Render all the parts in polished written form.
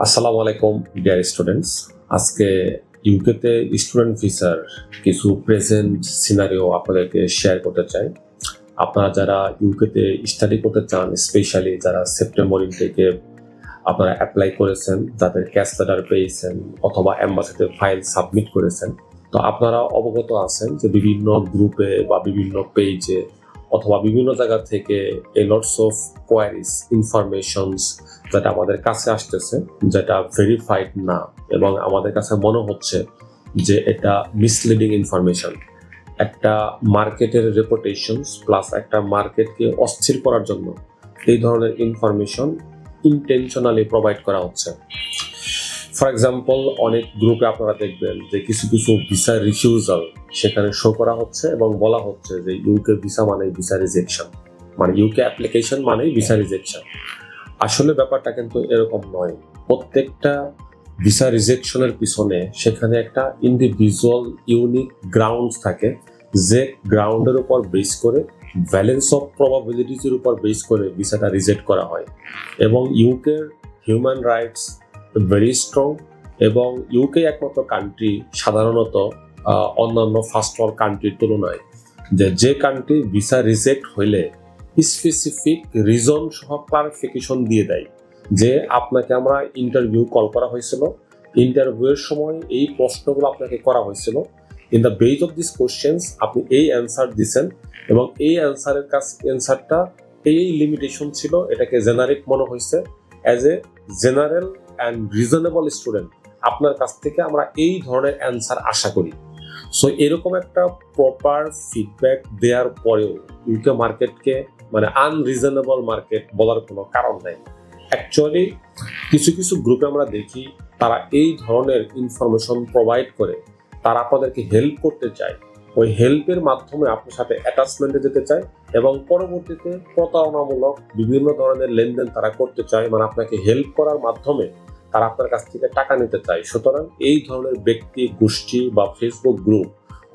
আসসালামু আলাইকুম dear students. আজকে ইউকেতে স্টুডেন্ট ভিসার কিছু প্রেজেন্ট সিনারিও আপনাদেরকে শেয়ার করতে চাই। আপনারা যারা ইউকেতে স্টাডি করতে চান, স্পেশালি যারা সেপ্টেম্বর ইনটেকে আপনারা অ্যাপ্লাই করেছেন, যাদের ক্যাশ লেটার পেয়েছেন অথবা এম্বাসিতে ফাইল সাবমিট করেছেন, তো আপনারা অবগত আছেন যে বিভিন্ন গ্রুপে বা বিভিন্ন পেজে অথবা বিভিন্ন জায়গা থেকে এ লটস অফ কোয়ারিজ ইনফরমেশনস যেটা আমাদের কাছে আসতেছে, যেটা ভেরিফাইড না এবং আমাদের কাছে মনে হচ্ছে যে এটা মিসলিডিং ইনফরমেশন। একটা মার্কেটের রেপুটেশনস প্লাস একটা মার্কেটকে অস্থির করার জন্য এই ধরনের ইনফরমেশন ইন্টেনশনালি প্রোভাইড করা হচ্ছে। ফর এক্সাম্পল, অনেক গ্রুপে আপনারা দেখবেন যে কিছু কিছু ভিসা রিফিউজাল সেখানে শো করা হচ্ছে এবং বলা হচ্ছে যে ইউকে ভিসা মানে ভিসা রিজেকশন, মানে ইউকে অ্যাপ্লিকেশন মানে ভিসা রিজেকশন। আসলে ব্যাপারটা কিন্তু এরকম নয়। প্রত্যেকটা ভিসা রিজেকশনের পিছনে সেখানে একটা ইন্ডিভিজুয়াল ইউনিক গ্রাউন্ডস থাকে, যে গ্রাউন্ডের উপর বেস করে ভ্যালেন্স অফ প্রবাবিলিটিজের উপর বেস করে ভিসাটা রিজেক্ট করা হয়। এবং ইউকের হিউম্যান রাইটস ভেরি স্ট্রং, এবং ইউকে একমাত্র কান্ট্রি সাধারণত অন্যান্য ফার্স্ট ওয়ার্ল্ড কান্ট্রির তুলনায় যে কান্ট্রি ভিসা রিজেক্ট হইলে স্পেসিফিক রিজন সহ ক্লারিফিকেশন দিয়ে দেয় যে আপনাকে আমরা ইন্টারভিউ কল করা হয়েছিল, ইন্টারভিউয়ের সময় এই প্রশ্নগুলো আপনাকে করা হয়েছিল, in the base of this questions আপনি এই অ্যান্সার দিচ্ছেন এবং এই অ্যান্সারটা এই লিমিটেশন ছিল, এটাকে জেনারিক মনে হয়েছে। As a general and reasonable student আপনার কাছ থেকে আমরা এই ধরনের অ্যান্সার আশা করি। সো এরকম একটা প্রপার ফিডব্যাক দেওয়ার পরেও ইউকে মার্কেটকে মানে আনরিজনেবল মার্কেট বলার কোনো কারণ নেই। অ্যাকচুয়ালি কিছু কিছু গ্রুপে আমরা দেখি তারা এই ধরনের ইনফরমেশন প্রোভাইড করে, তারা আপনাদেরকে হেল্প করতে চায়, ওই হেল্পের মাধ্যমে আপনার সাথে অ্যাটাচমেন্টে যেতে চায় এবং পরবর্তীতে প্রতারণামূলক বিভিন্ন ধরনের লেনদেন তারা করতে চায়, মানে আপনাকে হেল্প করার মাধ্যমে তারা আপনার কাছ থেকে টাকা নিতে চায়। সুতরাং এই ধরনের ব্যক্তি গোষ্ঠী বা ফেসবুক গ্রুপ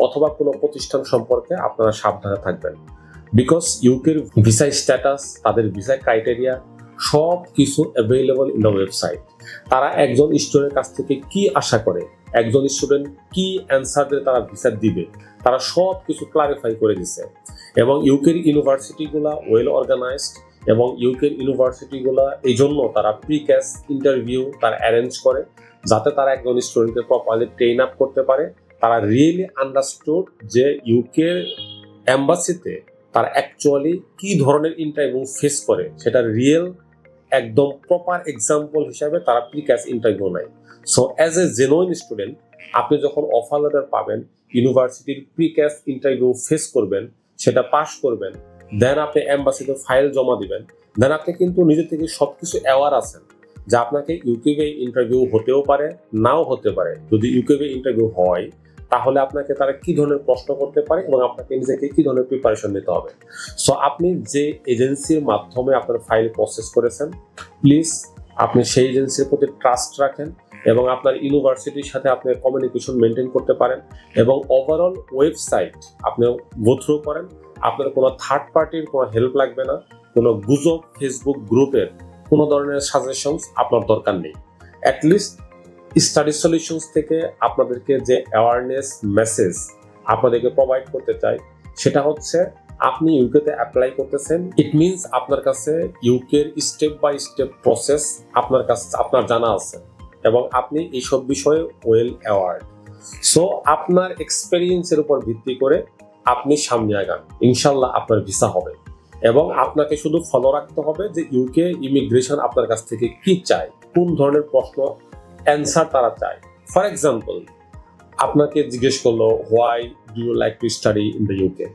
অথবা কোনো প্রতিষ্ঠান সম্পর্কে আপনারা সাবধানে থাকবেন। বিকজ ইউকের ভিসা স্ট্যাটাস, তাদের ভিসা ক্রাইটেরিয়া সব কিছু অ্যাভেলেবল ইন দ্য ওয়েবসাইট। তারা একজন স্টুডেন্টের কাছ থেকে কি আশা করে, একজন স্টুডেন্ট কি অ্যান্সার দিয়ে তারা ভিসা দিবে, তারা সব কিছু ক্লারিফাই করে দিছে। এবং ইউকের ইউনিভার্সিটিগুলা ওয়েল অর্গানাইজড, এবং ইউকের ইউনিভার্সিটিগুলা এই জন্য তারা প্রি ক্যাশ ইন্টারভিউ তারা অ্যারেঞ্জ করে, যাতে তারা একজন স্টুডেন্টকে প্রপারলি ট্রেন আপ করতে পারে। তারা রিয়েলি আন্ডারস্টুড যে ইউকের এম্বাসিতে তারা অ্যাকচুয়ালি কি ধরনের ইন্টারভিউ ফেস করে, সেটা রিয়েল একদম প্রপার এক্সাম্পল হিসাবে তারা প্রি ক্যাশ ইন্টারভিউ নেয়। So as a genuine student আপনি যখন অফার লেটার পাবেন, ইউনিভার্সিটির প্রি ক্যাশ ইন্টারভিউ ফেস করবেন, সেটা পাস করবেন, দেন আপনি এম্বাসিতে ফাইল জমা দিবেন, দেন আপনি কিন্তু নিজে থেকে সবকিছু অ্যাওয়ার আছেন যে আপনাকে ইউকেভি ইন্টারভিউ হতেও পারে, নাও হতে পারে। যদি ইউকেভি ইন্টারভিউ হয় তাহলে আপনাকে তারা কি ধরনের প্রশ্ন করতে পারে এবং আপনাকে নিজেকে কি ধরনের প্রিপারেশন নিতে হবে। সো আপনি যে এজেন্সির মাধ্যমে আপনার ফাইল প্রসেস করেছেন, প্লিজ আপনি সেই এজেন্সির প্রতি ট্রাস্ট রাখেন এবং আপনার ইউনিভার্সিটির সাথে আপনি কমিউনিকেশন মেনটেন করতে পারেন এবং ওভারঅল ওয়েবসাইট আপনি গো থ্রু করেন। আপনার কোনো থার্ড পার্টির কোনো হেল্প লাগবে না, কোনো গুজব ফেসবুক গ্রুপের কোনো ধরনের সাজেশনস আপনার দরকার নেই। অ্যাটলিস্ট স্টাডি সলিউশনস থেকে আপনাদেরকে যে অ্যাওয়ারনেস মেসেজ আপনাদেরকে প্রোভাইড করতে চাই, সেটা হচ্ছে আপনি ইউকেতে অ্যাপ্লাই করতেছেন, ইট মিনস আপনার কাছে ইউকের স্টেপ বাই স্টেপ প্রসেস আপনার জানা আছে এবং আপনি এইসব বিষয়ে ওয়েল অ্যাওয়ার্ড। সো আপনার এক্সপেরিয়েন্সের উপর ভিত্তি করে আপনি সামনে আগান, ইনশাল্লাহ আপনার ভিসা হবে। এবং আপনাকে শুধু ফলো রাখতে হবে যে ইউকে ইমিগ্রেশন আপনার কাছ থেকে কি চায়, কোন ধরনের প্রশ্ন অ্যান্সার তারা চায়। ফর এক্সাম্পল, আপনাকে জিজ্ঞেস করলো why do you like to study in the UK,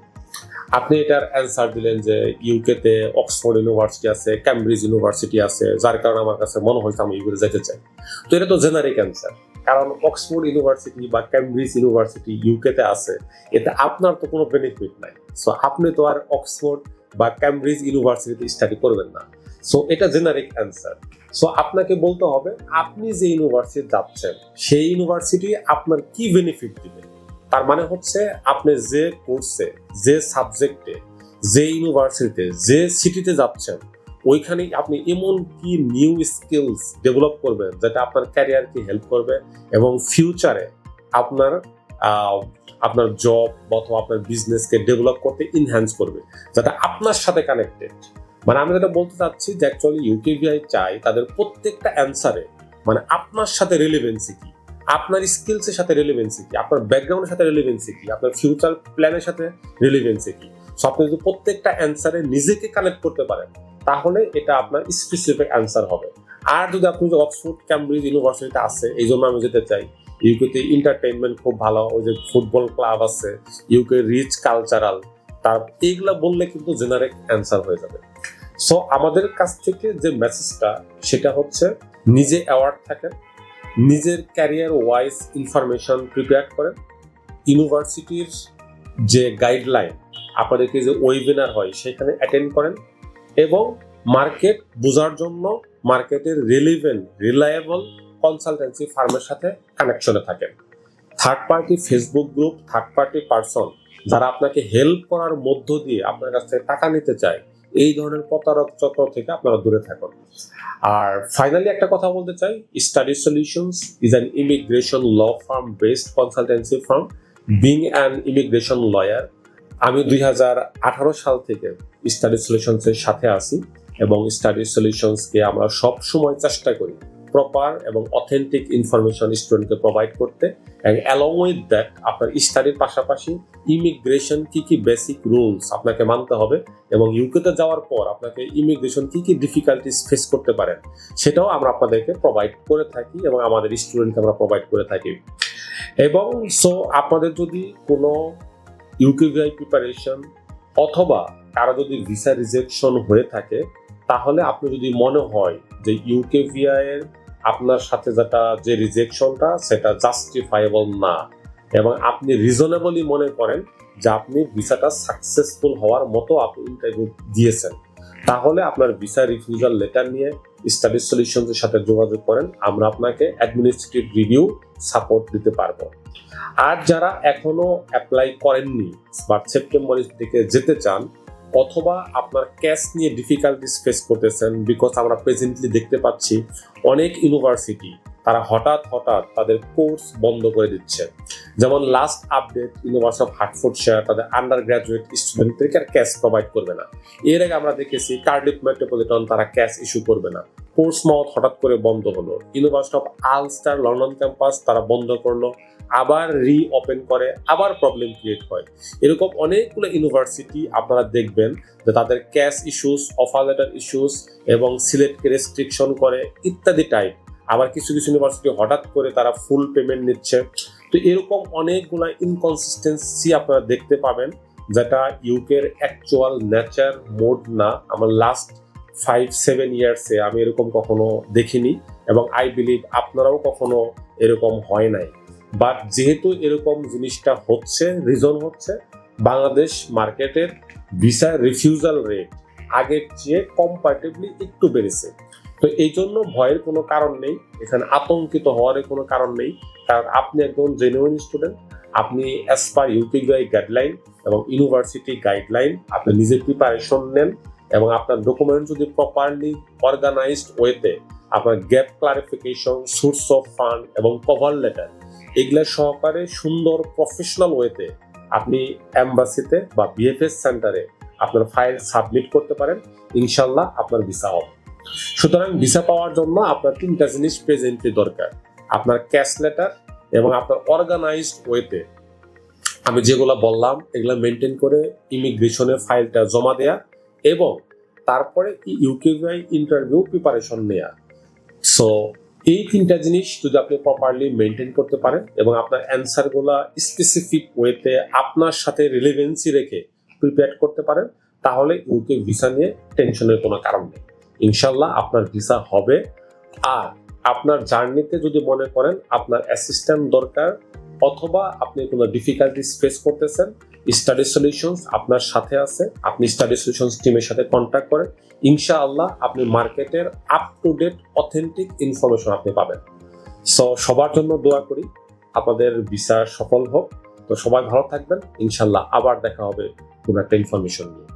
আপনি এটার অ্যান্সার দিলেন যে ইউকেতে অক্সফোর্ড ইউনিভার্সিটি আছে, ক্যামব্রিজ ইউনিভার্সিটি আছে, যার কারণে আমার কাছে মনে হয়েছে আমি ইউকেতে যেতে চাই। তো এটা তো জেনারিক অ্যান্সার, কারণ অক্সফোর্ড ইউনিভার্সিটি বা ক্যামব্রিজ ইউনিভার্সিটি ইউকেতে আছে, এতে আপনার তো কোনো বেনিফিট নাই। সো আপনি তো আর অক্সফোর্ড বা ক্যামব্রিজ ইউনিভার্সিটিতে স্টাডি করবেন না। সো এটা জেনারিক অ্যান্সার। সো আপনাকে বলতে হবে আপনি যে ইউনিভার্সিটি যাচ্ছেন সেই ইউনিভার্সিটি আপনার কি বেনিফিট দিবে। তার মানে হচ্ছে আপনি যে কোর্সে, যে সাবজেক্টে, যে ইউনিভার্সিটিতে, যে সিটিতে যাচ্ছেন ওইখানে আপনি এমন কি নিউ স্কিলস ডেভেলপ করবেন যেটা আপনার ক্যারিয়ারকে হেল্প করবে এবং ফিউচারে আপনার আপনার জব অথবা আপনার বিজনেসকে ডেভেলপ করতে ইনহ্যান্স করবে, যেটা আপনার সাথে কানেক্টেড। মানে আমি যেটা বলতে চাচ্ছি যে অ্যাকচুয়ালি ইউকেভিআই চাই তাদের প্রত্যেকটা অ্যান্সারে মানে আপনার সাথে রিলেভেন্সি কি, আপনার স্কিলসের সাথে রিলেভেন্সি কি, আপনার ব্যাকগ্রাউন্ডের সাথে রিলেভেন্সি কি, আপনার ফিউচার প্ল্যানের সাথে রিলেভেন্সি কি। সো আপনি যদি প্রত্যেকটা অ্যান্সারে নিজেকে কানেক্ট করতে পারেন তাহলে এটা আপনার স্পেসিফিক অ্যান্সার হবে। আর যদি আপনি যে অক্সফোর্ড ক্যামব্রিজ ইউনিভার্সিটিতে আছে এই জন্য আমি যেতে চাই, ইউকেতে এন্টারটেইনমেন্ট খুব ভালো, ওই যে ফুটবল ক্লাব আছে, ইউকে রিচ কালচারাল, তার এইগুলা বললে কিন্তু জেনারিক অ্যান্সার হয়ে যাবে। সো আমাদের কাছ থেকে যে মেসেজটা সেটা হচ্ছে নিজে অ্যাওয়ার্ড থাকেন, নিজের ক্যারিয়ার ওয়াইজ ইনফরমেশন প্রিপেয়ার করেন, ইউনিভার্সিটির যে গাইডলাইন আপনাদেরকে যে ওয়েবিনার হয় সেখানে অ্যাটেন্ড করেন এবং মার্কেট বোঝার জন্য মার্কেটের রিলিভেন্ট রিলায়েবল কনসালটেন্সি ফার্মের সাথে কানেকশনে থাকেন। Third party Facebook group, third party person যারা আপনাকে হেল্প করার মধ্য দিয়ে আপনার কাছ থেকে টাকা নিতে চায়, এই ধরনের প্রতারক চক্র থেকে আপনারা দূরে থাকুন। আর ফাইনালি একটা কথা বলতে চাই, study solutions is an immigration law firm based consultancy firm. Being an immigration lawyer, আমি 2018 সাল থেকে স্টাডি সলিউশনসের সাথে আছি এবং স্টাডি সলিউশনসকে আমরা সব সময় চেষ্টা করি প্রপার এবং অথেন্টিক ইনফরমেশন স্টুডেন্টকে প্রোভাইড করতে। এবং অ্যালং উইথ দ্যাট আপনার স্টাডির পাশাপাশি ইমিগ্রেশন কি বেসিক রুলস আপনাকে মানতে হবে এবং ইউকেতে যাওয়ার পর আপনাকে ইমিগ্রেশন কি ডিফিকাল্টিস ফেস করতে পারেন সেটাও আমরা আপনাদেরকে প্রোভাইড করে থাকি এবং আমাদের স্টুডেন্টকে আমরা প্রোভাইড করে থাকি। এবং সো আপনাদের যদি কোনো ইউকেভিআই প্রিপারেশন অথবা কারো যদি ভিসা রিজেকশন হয়ে থাকে তাহলে আপনি যদি মনে হয় যে ইউকেভিআই এর আপনার সাথে যেটা যে রিজেকশনটা সেটা জাস্টিফাইবল না এবং আপনি রিজনেবলি মনে করেন যে আপনি ভিসাটা সাকসেসফুল হওয়ার মতো আপনি ইন্টারভিউ দিয়েছেন, তাহলে আপনার ভিসা রিফিউজাল লেটার নিয়ে স্টাডি সলিউশনসের সাথে যোগাযোগ করেন, আমরা আপনাকে অ্যাডমিনিস্ট্রেটিভ রিভিউ সাপোর্ট দিতে পারবো। আর যারা এখনো অ্যাপ্লাই করেননি বাট সেপ্টেম্বরের দিকে যেতে চান অথবা আপনার ক্যাশ নিয়ে ডিফিকাল্টিস ফেস করতেছেন, বিকজ আমরা প্রেজেন্টলি দেখতে পাচ্ছি অনেক ইউনিভার্সিটি তারা হঠাৎ তাদের কোর্স বন্ধ করে দিচ্ছে। যেমন last update university of Hertfordshire তাদের আন্ডার গ্র্যাজুয়েট স্টুডেন্টদেরকে আর ক্যাশ প্রোভাইড করবে না। এর আগে আমরা দেখেছি কার্ডিফ মেট্রোপলিটন তারা ক্যাশ ইস্যু করবে না। পোর্টসমাউথ হঠাৎ করে বন্ধ হলো। University of Ulster London campus তারা বন্ধ করলো, আবার রিওপেন করে, আবার প্রবলেম ক্রিয়েট হয়। এরকম অনেকগুলো ইউনিভার্সিটি আপনারা দেখবেন যে তাদের cash issues, offer letter issues এবং সিলেক্টকে রেস্ট্রিকশন করে ইত্যাদি টাইপ। আবার কিছু ইউনিভার্সিটি হঠাৎ করে তারা ফুল পেমেন্ট নিচ্ছে। তো এরকম অনেকগুলো ইনকনসিস্টেন্সি আপনারা দেখতে পাবেন যেটা ইউকের অ্যাকচুয়াল নেচার মোড না। আমার লাস্ট 5-7 ইয়ার্সে আমি এরকম কখনো দেখিনি এবং আই বিলিভ আপনারাও কখনো এরকম হয় নাই। বাট যেহেতু এরকম জিনিসটা হচ্ছে, রিজন হচ্ছে বাংলাদেশ মার্কেটের ভিসা রিফিউজাল রেট আগের চেয়ে কম্পারেটিভলি একটু বেড়েছে। তো এই জন্য ভয়ের কোনো কারণ নেই, এখানে আতঙ্কিত হওয়ার কোনো কারণ নেই, কারণ আপনি একজন জেনুইন স্টুডেন্ট। আপনি অ্যাজ পার ইউকেভিআই গাইডলাইন এবং ইউনিভার্সিটি গাইডলাইন আপনি নিজে প্রিপারেশন নেন এবং আপনার ডকুমেন্ট যদি প্রপারলি অর্গানাইজড ওয়েতে আপনার gap clarification, source of fund এবং কভার লেটার এগুলা সহকারে সুন্দর প্রফেশনাল ওয়েতে আপনি এম্বাসিতে বা বিএফএস সেন্টারে আপনার ফাইল সাবমিট করতে পারেন, ইনশাল্লাহ আপনার ভিসা হবে। সুতরাং ভিসা পাওয়ার জন্য আপনার 3টা জিনিস প্রেজেন্টলি দরকার, আপনার ক্যাশ লেটার এবং আপনার অর্গানাইজড ওয়েতে আমি যেগুলো বললাম এগুলো মেনটেন করে ইমিগ্রেশনের ফাইলটা জমা দেয়া এবং তারপরে ইউকেভিআই ইন্টারভিউ প্রিপারেশন নেয়া। সো এই 3টা জিনিস যদি আপনি প্রপারলি মেনটেন করতে পারেন এবং আপনার অ্যান্সারগুলো স্পেসিফিক ওয়েতে আপনার সাথে রিলেভেন্সি রেখে প্রিপেয়ার করতে পারেন, তাহলে ইউকে ভিসা নিয়ে টেনশনের কোনো কারণ নেই, ইনশাল্লাহ আপনার ভিসা হবে। আর আপনার জার্নিতে যদি মনে করেন আপনার অ্যাসিস্ট্যান্ট দরকার অথবা আপনি কোনো ডিফিকাল্টিস ফেস করতেছেন, স্টাডি সলিউশনস আপনার সাথে আছে, আপনি স্টাডি সলিউশনস টিমের সাথে কন্ট্যাক্ট করেন, ইনশাআল্লাহ আপনি মার্কেটের up to date authentic information আপনি পাবেন। সো সবার জন্য দোয়া করি আপনাদের ভিসা সফল হোক। তো সবাই ভালো থাকবেন, ইনশাআল্লাহ আবার দেখা হবে কোনো একটা ইনফরমেশন নিয়ে।